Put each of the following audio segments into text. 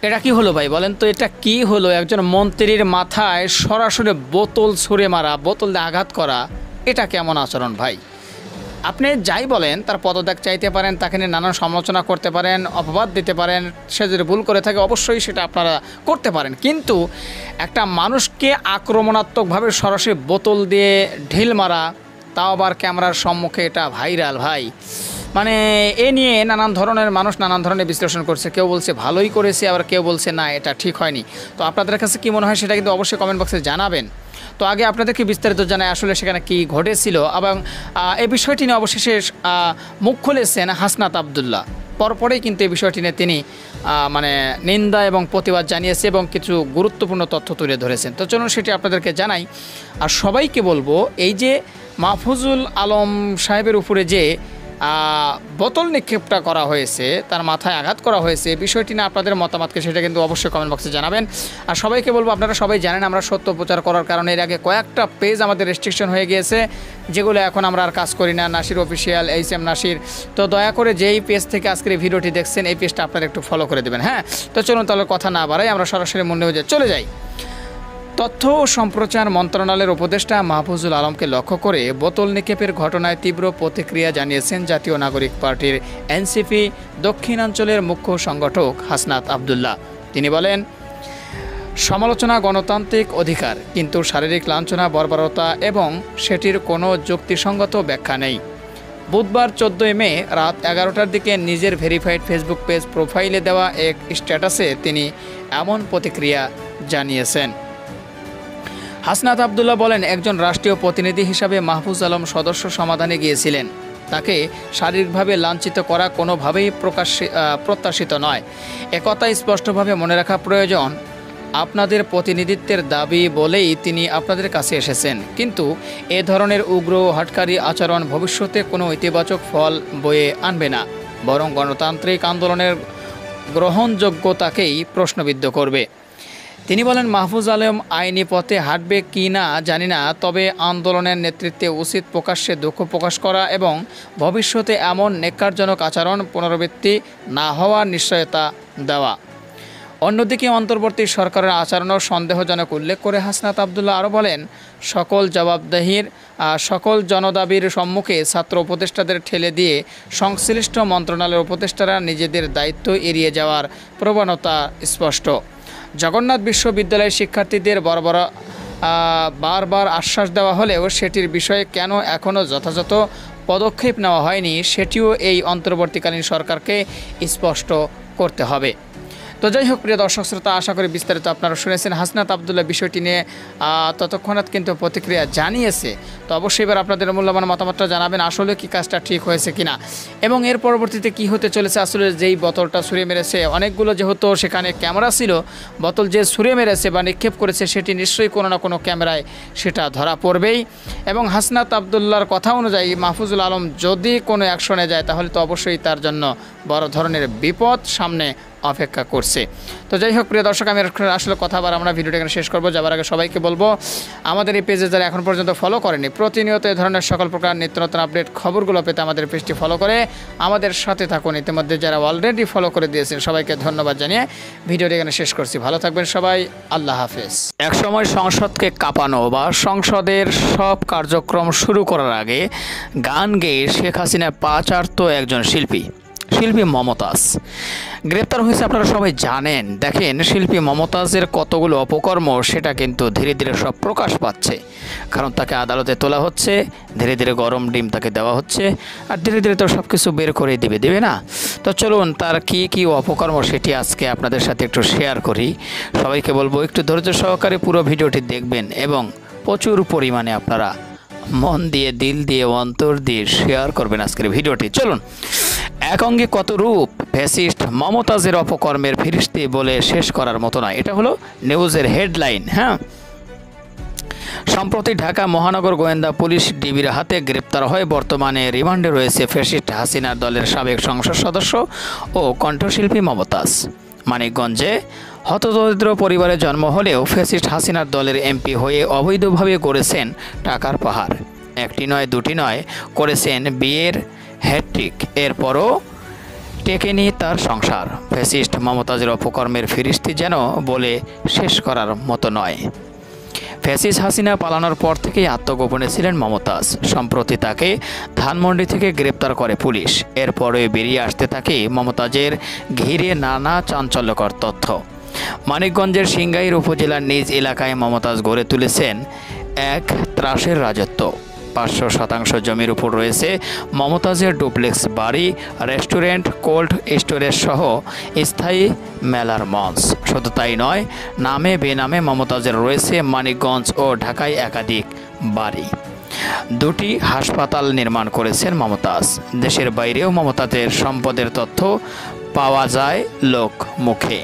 এটা কি হলো ভাই বলেন তো, এটা কি হলো? একজন মন্ত্রীর মাথায় সরাসরি বোতল ছুঁড়ে মারা, বোতল দিয়ে আঘাত করা, এটা কেমন আচরণ ভাই? আপনি যাই বলেন, তার পদত্যাগ চাইতে পারেন, তাকে নিয়ে নানান সমালোচনা করতে পারেন, অপবাদ দিতে পারেন, সে যদি ভুল করে থাকে অবশ্যই সেটা আপনারা করতে পারেন, কিন্তু একটা মানুষকে আক্রমণাত্মকভাবে সরাসরি বোতল দিয়ে ঢিল মারা, তাও আবার ক্যামেরার সম্মুখে, এটা ভাইরাল ভাই। মানে এ নিয়ে নানান ধরনের মানুষ নানান ধরনের বিশ্লেষণ করছে, কেউ বলছে ভালোই করেছে, আবার কেউ বলছে না এটা ঠিক হয়নি। তো আপনাদের কাছে কী মনে হয় সেটা কিন্তু অবশ্যই কমেন্ট বক্সে জানাবেন। তো আগে আপনাদেরকে বিস্তারিত জানাই আসলে সেখানে কি ঘটেছিল, এবং এই বিষয়টি নিয়ে অবশেষে মুখ খুলেছেন হাসনাত আবদুল্লাহ। পরপরেই কিন্তু এই বিষয়টি নিয়ে তিনি মানে নিন্দা এবং প্রতিবাদ জানিয়েছে এবং কিছু গুরুত্বপূর্ণ তথ্য তুলে ধরেছেন। তো চলুন সেটি আপনাদেরকে জানাই। আর সবাইকে বলবো, এই যে মাহফুজুল আলম সাহেবের উপরে যে বোতল নিক্ষেপটা করা হয়েছে, তার মাথায় আঘাত করা হয়েছে, বিষয়টি না আপনাদের মতামতকে সেটা কিন্তু অবশ্যই কমেন্ট বক্সে জানাবেন। আর সবাইকে বলবো, আপনারা সবাই জানেন আমরা সত্য প্রচার করার কারণে এর আগে কয়েকটা পেজ আমাদের রেস্ট্রিকশন হয়ে গিয়েছে, যেগুলো এখন আমরা আর কাজ করি না। Nasir official, HM Nasir. তো দয়া করে যেই পেজ থেকে আজকের এই ভিডিওটি দেখছেন এই পেজটা আপনারা একটু ফলো করে দেবেন। হ্যাঁ, তো চলুন তাহলে কথা না বাড়াই, আমরা সরাসরি মূল নিউজে চলে যাই। তথ্য ও সম্প্রচার মন্ত্রণালয়ের উপদেষ্টা মাহফুজুল আলমকে লক্ষ্য করে বোতল নিক্ষেপের ঘটনায় তীব্র প্রতিক্রিয়া জানিয়েছেন জাতীয় নাগরিক পার্টির এনসিপি দক্ষিণাঞ্চলের মুখ্য সংগঠক হাসনাত আবদুল্লাহ। তিনি বলেন, সমালোচনা গণতান্ত্রিক অধিকার, কিন্তু শারীরিক লাঞ্ছনা, বর্বরতা এবং সেটির কোনো যুক্তিসঙ্গত ব্যাখ্যা নেই। বুধবার 14 মে রাত 11টার দিকে নিজের ভেরিফাইড ফেসবুক পেজ প্রোফাইলে দেওয়া এক স্ট্যাটাসে তিনি এমন প্রতিক্রিয়া জানিয়েছেন। হাসনাত আবদুল্লাহ বলেন, একজন রাষ্ট্রীয় প্রতিনিধি হিসাবে মাহফুজ আলম সদস্য সমাধানে গিয়েছিলেন। তাকে শারীরিকভাবে লাঞ্ছিত করা কোনোভাবেই প্রত্যাশিত নয়। একথা স্পষ্টভাবে মনে রাখা প্রয়োজন। আপনাদের প্রতিনিধিত্বের দাবি বলেই তিনি আপনাদের কাছে এসেছেন, কিন্তু এ ধরনের উগ্র হটকারী আচরণ ভবিষ্যতে কোনো ইতিবাচক ফল বয়ে আনবে না, বরং গণতান্ত্রিক আন্দোলনের গ্রহণযোগ্যতাকেই প্রশ্নবিদ্ধ করবে। তিনি বলেন, মাহফুজ আলম আইনি পথে হাঁটবে কি না জানি না, তবে আন্দোলনের নেতৃত্বে উচিত প্রকাশ্যে দুঃখ প্রকাশ করা এবং ভবিষ্যতে এমন ন্যাক্কারজনক আচরণ পুনরাবৃত্তি না হওয়ার নিশ্চয়তা দেওয়া। অন্যদিকে অন্তর্বর্তী সরকারের আচরণও সন্দেহজনক উল্লেখ করে হাসনাত আবদুল্লাহ আরও বলেন, সকল জনদাবির সম্মুখে ছাত্র উপদেষ্টাদের ঠেলে দিয়ে সংশ্লিষ্ট মন্ত্রণালয়ের উপদেষ্টারা নিজেদের দায়িত্ব এড়িয়ে যাওয়ার প্রবণতা স্পষ্ট। জগন্নাথ বিশ্ববিদ্যালয়ের শিক্ষার্থীদের বারবার আশ্বাস দেওয়া হলেও সেটির বিষয়ে কেন এখনও যথাযথ পদক্ষেপ নেওয়া হয়নি সেটিও এই অন্তর্বর্তীকালীন সরকারকে স্পষ্ট করতে হবে। তো যাই হোক প্রিয় দর্শক শ্রোতা, আশা করি বিস্তারিত আপনারা শুনেছেন। হাসনাত আবদুল্লাহ বিষয়টি নিয়ে ততক্ষণাৎ কিন্তু প্রতিক্রিয়া জানিয়েছে। তো অবশ্যই এবার আপনাদের মূল্যবান মতামতটা জানাবেন, আসলে কি কাজটা ঠিক হয়েছে কিনা এবং এর পরবর্তীতে কি হতে চলেছে। আসলে যেই বোতলটা ছুঁড়ে মেরেছে, অনেকগুলো যেহেতু সেখানে ক্যামেরা ছিল, বোতল যে ছুঁড়ে মেরেছে বা নিক্ষেপ করেছে সেটি নিশ্চয়ই কোনো না কোনো ক্যামেরায় সেটা ধরা পড়বেই। এবং হাসনাত আবদুল্লাহর কথা অনুযায়ী মাহফুজুল আলম যদি কোনো অ্যাকশনে যায় তাহলে তো অবশ্যই তার জন্য বড় ধরনের বিপদ সামনে অপেক্ষা করছে। তো যাই হোক প্রিয় দর্শক, আমি আসলে কথা আবার আমরা ভিডিওটা এখানে শেষ করবো। যাবার আগে সবাইকে বলবো, আমাদের এই পেজে যারা এখন পর্যন্ত ফলো করেনি, প্রতিনিয়ত এই ধরনের সকল প্রকার নিত্য নতুন আপডেট খবরগুলো পেতে আমাদের পেজটি ফলো করে আমাদের সাথে থাকুন। ইতিমধ্যে যারা অলরেডি ফলো করে দিয়েছেন সবাইকে ধন্যবাদ জানিয়ে ভিডিওটা এখানে শেষ করছি। ভালো থাকবেন সবাই, আল্লাহ হাফেজ। একসময় সংসদকে কাঁপানো বা সংসদের সব কার্যক্রম শুরু করার আগে গান গেয়ে শেখ হাসিনা পা চাটত একজন শিল্পী মমতাজ। গ্রেপ্তার হয়েছে আপনারা সবাই জানেন। দেখেন, শিল্পী মমতাজের কতগুলো অপকর্ম সেটা কিন্তু ধীরে ধীরে সব প্রকাশ পাচ্ছে, কারণ তাকে আদালতে তোলা হচ্ছে, ধীরে ধীরে গরম ডিম তাকে দেওয়া হচ্ছে, আর ধীরে ধীরে তো সব কিছু বের করে দেবে না। তো চলুন তার কি অপকর্ম সেটি আজকে আপনাদের সাথে একটু শেয়ার করি। সবাইকে বলবো একটু ধৈর্য সহকারে পুরো ভিডিওটি দেখবেন এবং প্রচুর পরিমাণে আপনারা মন দিয়ে, দিল দিয়ে, অন্তর দিয়ে শেয়ার করবেন আজকের ভিডিওটি। চলুন, এক অঙ্গে কত রূপ, ফ্যাসিস্ট মমতাজের অপকর্মের ফিরিস্তি বলে শেষ করার মতো নয়। এটা হলো নিউজের হেডলাইন। হ্যাঁ, সম্প্রতি ঢাকা মহানগর গোয়েন্দা পুলিশ ডিবির হাতে গ্রেপ্তার হয় বর্তমানে রিমান্ডে রয়েছে ফ্যাসিস্ট হাসিনার দলের সাবেক সংসদ সদস্য ও কণ্ঠশিল্পী মমতাজ। মানিকগঞ্জে হতদরিদ্র পরিবারে জন্ম হলেও ফ্যাসিস্ট হাসিনার দলের এমপি হয়ে অবৈধভাবে গড়েছেন টাকার পাহাড়। একটি নয়, দুটি নয়, করেছেন বিয়ের হ্যাট্রিক। এরপরও টেকেনি তার সংসার। ফ্যাসিস্ট মমতাজের অপকর্মের ফিরিস্তি যেন বলে শেষ করার মতো নয়। ফ্যাসিস্ট হাসিনা পালানোর পর থেকেই আত্মগোপনে ছিলেন মমতাজ। সম্প্রতি তাকে ধানমন্ডি থেকে গ্রেপ্তার করে পুলিশ। এরপরে বেরিয়ে আসতে থাকে মমতাজের ঘিরে নানা চাঞ্চল্যকর তথ্য। মানিকগঞ্জের সিংগাইর উপজেলার নিজ এলাকায় মমতাজ গড়ে তুলেছেন এক ত্রাসের রাজত্ব। 500 শতাংশ জমির উপর রয়েছে মমতাজের ডুপ্লেক্স বাড়ি, রেস্টুরেন্ট, কোল্ড স্টোরেজ সহ স্থায়ী মেলার মঞ্চ। শুধু তাই নয়, নামে বেনামে মমতাজের রয়েছে মানিকগঞ্জ ও ঢাকায় একাধিক বাড়ি। 2টি হাসপাতাল নির্মাণ করেছেন মমতাজ। দেশের বাইরেও মমতাজের সম্পদের তথ্য পাওয়া যায় লোক মুখে।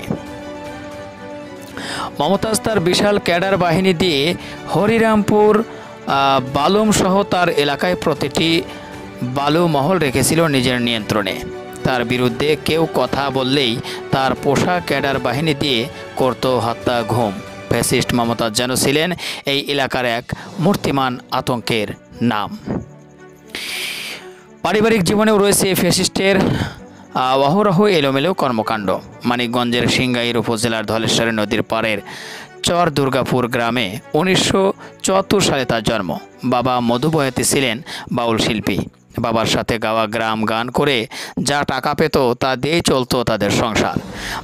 মমতাজ তার বিশাল ক্যাডার বাহিনী দিয়ে হরিরামপুর, বালুম সহ তার এলাকায় প্রতিটি বালু মহল রেখেছিল নিজের নিয়ন্ত্রণে। তার বিরুদ্ধে কেউ কথা বললেই তার পোষা ক্যাডার বাহিনী দিয়ে করত হত্যা, ঘুম। ফ্যাসিস্ট মমতাজ যেন ছিলেন এই এলাকার এক মূর্তিমান আতঙ্কের নাম। পারিবারিক জীবনেও রয়েছে ফ্যাসিস্টের অহরহ এলোমেলো কর্মকাণ্ড। মানিকগঞ্জের সিংগাইর উপজেলার ধলেশ্বরী নদীর পাড়ের চর দুর্গাপুর গ্রামে 1974 সালে তার জন্ম। বাবা মধু বয়াতি ছিলেন বাউল শিল্পী। বাবার সাথে গাওয়া গ্রাম গান করে যা টাকা পেত তা দিয়েই চলত তাদের সংসার।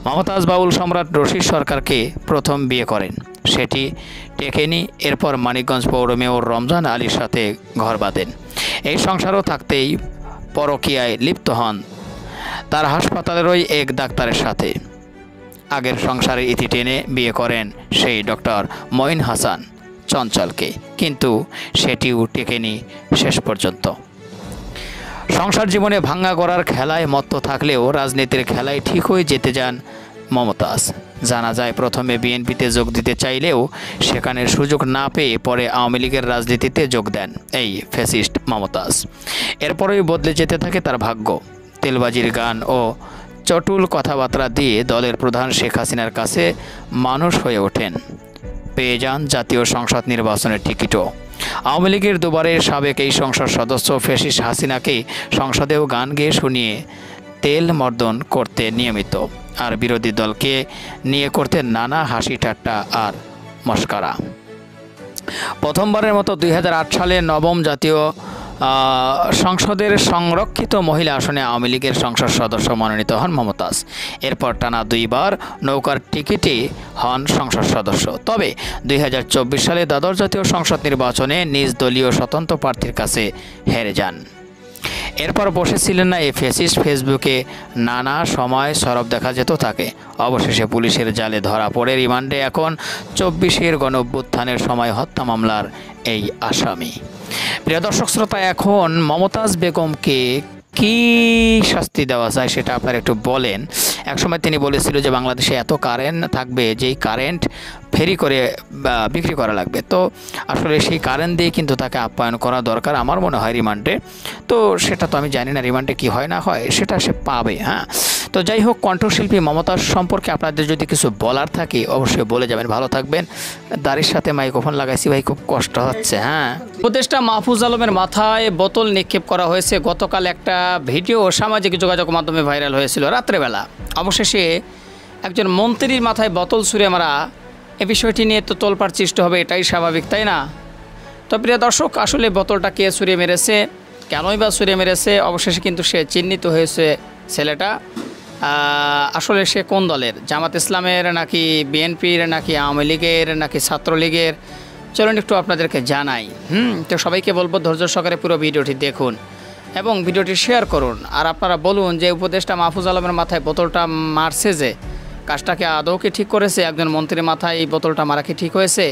মমতাজ বাউল সম্রাট রশিদ সরকারকে প্রথম বিয়ে করেন, সেটি টেকেনি। এরপর মানিকগঞ্জ পৌর মেয়র রমজান আলীর সাথে ঘর বাঁধেন। এই সংসারও থাকতেই পরকীয়ায় লিপ্ত হন তার হাসপাতালেরই এক ডাক্তারের সাথে। আগের সংসারে ইতি টেনে বিয়ে করেন সেই ডক্টর মঈন হাসান চঞ্চলকে, কিন্তু সেটিও টেকেনি শেষ পর্যন্ত। সংসার জীবনে ভাঙ্গা গড়ার খেলায় মত্ত থাকলেও রাজনীতির খেলায় ঠিক হয়ে যেতে যান মমতাজ। জানা যায় প্রথমে বিএনপিতে যোগ দিতে চাইলেও সেখানে সুযোগ না পেয়ে পরে আওয়ামী লীগের রাজনীতিতে যোগ দেন এই ফ্যাসিস্ট মমতাজ। এরপরেই বদলে যেতে থাকে তার ভাগ্য। তেলবাজির গান ও চটুল কথাবার্তা দিয়ে দলের প্রধান শেখ হাসিনার কাছে মানুষ হয়ে ওঠেন। পেয়ে যান জাতীয় সংসদ নির্বাচনের টিকিটও। আওয়ামী লীগের দুবারের সাবেক এই সংসদ সদস্য ফ্যাসিস্ট হাসিনাকে সংসদেও গান গেয়ে শুনিয়ে তেল মর্দন করতে নিয়মিত, আর বিরোধী দলকে নিয়ে করতেন নানা হাসি ঠাট্টা আর মস্কারা। প্রথমবারের মতো 2008 সালে নবম জাতীয় সংসদের সংরক্ষিত মহিলা আসনে আওয়ামী লীগের সংসদ সদস্য মনোনীত হন মমতাজ। এরপর টানা 2 বার নৌকার টিকিটে হন সংসদ সদস্য। তবে 2024 সালে দ্বাদশ জাতীয় সংসদ নির্বাচনে নিজ দলীয় স্বতন্ত্র প্রার্থীর কাছে হেরে যান। এরপর বসেছিলেন না এই ফ্যাসিস্ট। ফেসবুকে নানা সময় সরব দেখা যেত তাকে। অবশেষে পুলিশের জালে ধরা পড়ে রিমান্ডে এখন 24-এর গণঅভ্যুত্থানের সময় হত্যা মামলার এই আসামি। প্রিয় দর্শক শ্রোতা, এখন মমতাজ বেগমকে কি শাস্তি দেওয়া যায় সেটা আপনারা একটু বলেন। একসময় তিনি বলেছিল যে বাংলাদেশে এত কারেন্ট থাকবে যেই কারেন্ট ফেরি করে বিক্রি করা লাগবে। তো আসলে সেই কারেন্ট দিয়ে কিন্তু তাকে আপ্যায়ন করা দরকার আমার মনে হয় রিমান্ডে। তো সেটা তো আমি জানি না রিমান্ডে কি হয় না হয়, সেটা সে পাবে। হ্যাঁ, তো যাই হোক, কণ্ঠশিল্পী মমতাজ সম্পর্কে আপনাদের যদি কিছু বলার থাকে অবশ্যই বলে যাবেন। ভালো থাকবেন। দাড়ির সাথে মাইক্রোফোন লাগাইছি ভাই, খুব কষ্ট হচ্ছে। হ্যাঁ, উপদেষ্টা মাহফুজ আলমের মাথায় বোতল নিক্ষেপ করা হয়েছে। গতকাল একটা ভিডিও সামাজিক যোগাযোগ মাধ্যমে ভাইরাল হয়েছিল রাত্রেবেলা। অবশেষে একজন মন্ত্রীর মাথায় বোতল ছুঁড়ে মারা, এ বিষয়টি নিয়ে তো তোলপাড় সৃষ্টি হবে, এটাই স্বাভাবিক, তাই না? তো প্রিয় দর্শক, আসলে বোতলটা কে ছুঁড়ে মেরেছে, কেনই বা ছুঁড়ে মেরেছে, অবশেষে কিন্তু সে চিহ্নিত হয়েছে। ছেলেটা আসলে সে কোন দলের, জামাত ইসলামের নাকি বিএনপির নাকি আওয়ামী লীগের নাকি ছাত্রলীগের, চলুন একটু আপনাদেরকে জানাই। তো সবাইকে বলবো ধৈর্য সহকারে পুরো ভিডিওটি দেখুন এবং ভিডিওটি শেয়ার করুন। আর আপনারা বলুন যে উপদেষ্টা মাহফুজ আলমের মাথায় বোতলটা মারছে, যে কাজটাকে আদৌ কি ঠিক করেছে? একজন মন্ত্রীর মাথায় এই বোতলটা মারা কি ঠিক হয়েছে?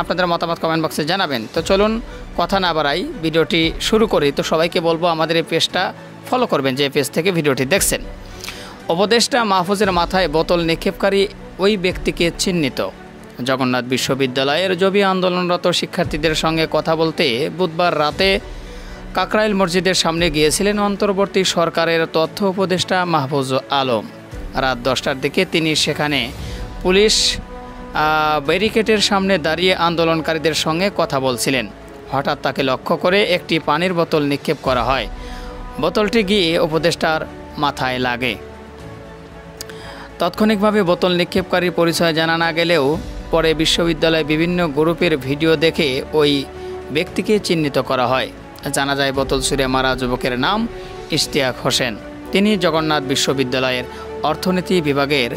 আপনাদের মতামত কমেন্ট বক্সে জানাবেন। তো চলুন কথা না বাড়াই, ভিডিওটি শুরু করি। তো সবাইকে বলবো আমাদের এই পেজটা ফলো করবেন, যে পেজ থেকে ভিডিওটি দেখছেন। উপদেষ্টা মাহফুজের মাথায় বোতল নিক্ষেপকারী ওই ব্যক্তিকে চিহ্নিত। জগন্নাথ বিশ্ববিদ্যালয়ের জবি আন্দোলনরত শিক্ষার্থীদের সঙ্গে কথা বলতে বুধবার রাতে কাকরাইল মসজিদের সামনে গিয়েছিলেন অন্তর্বর্তী সরকারের তথ্য উপদেষ্টা মাহফুজ আলম। রাত 10টার দিকে তিনি সেখানে পুলিশ ব্যারিকেডের সামনে দাঁড়িয়ে আন্দোলনকারীদের সঙ্গে কথা বলছিলেন। হঠাৎ তাকে লক্ষ্য করে একটি পানির বোতল নিক্ষেপ করা হয়। বোতলটি গিয়ে উপদেষ্টার মাথায় লাগে। তাৎক্ষণিকভাবে বোতল নিক্ষেপকারীর পরিচয় জানা না গেলেও পরে বিশ্ববিদ্যালয়ে বিভিন্ন গ্রুপের ভিডিও দেখে ওই ব্যক্তিকে চিহ্নিত করা হয়। জানা যায় বোতল ছুঁড়ে মারা যুবকের নাম ইশতিয়াক হোসেন। তিনি জগন্নাথ বিশ্ববিদ্যালয়ের অর্থনীতি বিভাগের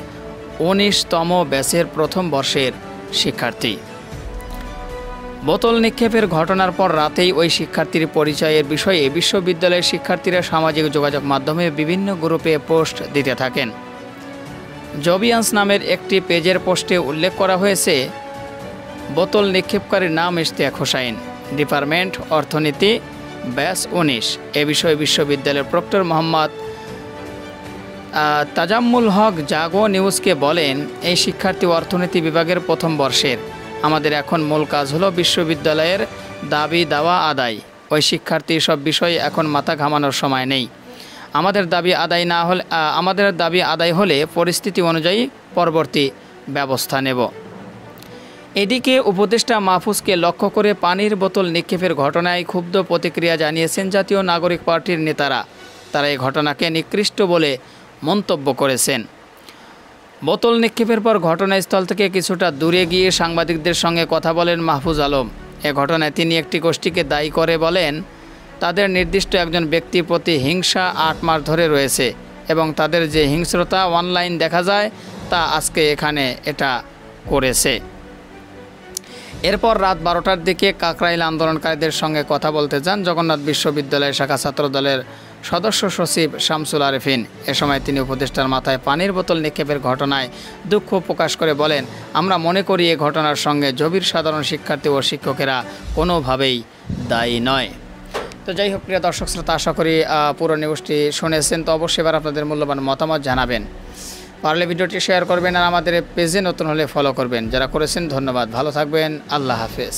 ১৯তম ব্যাচের প্রথম বর্ষের শিক্ষার্থী। বোতল নিক্ষেপের ঘটনার পর রাতেই ওই শিক্ষার্থীর পরিচয়ের বিষয়ে বিশ্ববিদ্যালয়ের শিক্ষার্থীরা সামাজিক যোগাযোগ মাধ্যমে বিভিন্ন গ্রুপে পোস্ট দিতে থাকেন। জবিয়ান্স নামের একটি পেজের পোস্টে উল্লেখ করা হয়েছে, বোতল নিক্ষেপকারীর নাম ইশতিয়াক হোসেন, ডিপার্টমেন্ট অর্থনীতি, ব্যাচ ১৯। এ বিষয়ে বিশ্ববিদ্যালয়ের প্রক্টর মোহাম্মদ তাজাম্মুল হক জাগো নিউজকে বলেন, এই শিক্ষার্থী অর্থনীতি বিভাগের প্রথম বর্ষের। আমাদের এখন মূল কাজ হলো বিশ্ববিদ্যালয়ের দাবি দাওয়া আদায়। ওই শিক্ষার্থী সব বিষয়ে এখন মাথা ঘামানোর সময় নেই। আমাদের দাবি আদায় হলে পরিস্থিতি অনুযায়ী পরবর্তী ব্যবস্থা নেব। এদিকে উপদেষ্টা মাহফুজকে লক্ষ্য করে পানির বোতল নিক্ষেপের ঘটনায় ক্ষুব্ধ প্রতিক্রিয়া জানিয়েছেন জাতীয় নাগরিক পার্টির নেতারা। তারা এই ঘটনাকে নিকৃষ্ট বলে মন্তব্য করেছেন। বোতল নিক্ষেপের পর ঘটনাস্থল থেকে কিছুটা দূরে গিয়ে সাংবাদিকদের সঙ্গে কথা বলেন মাহফুজ আলম। এ ঘটনায় তিনি একটি গোষ্ঠীকে দায়ী করে বলেন, তাদের নির্দিষ্ট একজন ব্যক্তির প্রতি হিংসা ৮ মাস ধরে রয়েছে এবং তাদের যে হিংস্রতা অনলাইন দেখা যায় তা আজকে এখানে এটা করেছে। এরপর রাত ১২টার দিকে কাকরাইল আন্দোলনকারীদের সঙ্গে কথা বলতে যান জগন্নাথ বিশ্ববিদ্যালয় শাখা ছাত্রদলের সদস্য সচিব শামসুল আরেফিন। এ সময় তিনি উপদেষ্টার মাথায় পানির বোতল নিক্ষেপের ঘটনায় দুঃখ প্রকাশ করে বলেন, আমরা মনে করি এ ঘটনার সঙ্গে জবির সাধারণ শিক্ষার্থী ও শিক্ষকেরা কোনোভাবেই দায়ী নয়। তো যাই হোক প্রিয় দর্শক শ্রোতা, আশা করি পুরো নিউজটি শুনেছেন। তো অবশ্যই এবার আপনাদের মূল্যবান মতামত জানাবেন। পারলে ভিডিওটি শেয়ার করবেন আর আমাদের পেজে নতুন হলে ফলো করবেন। যারা করেছেন ধন্যবাদ। ভালো থাকবেন। আল্লাহ হাফেজ।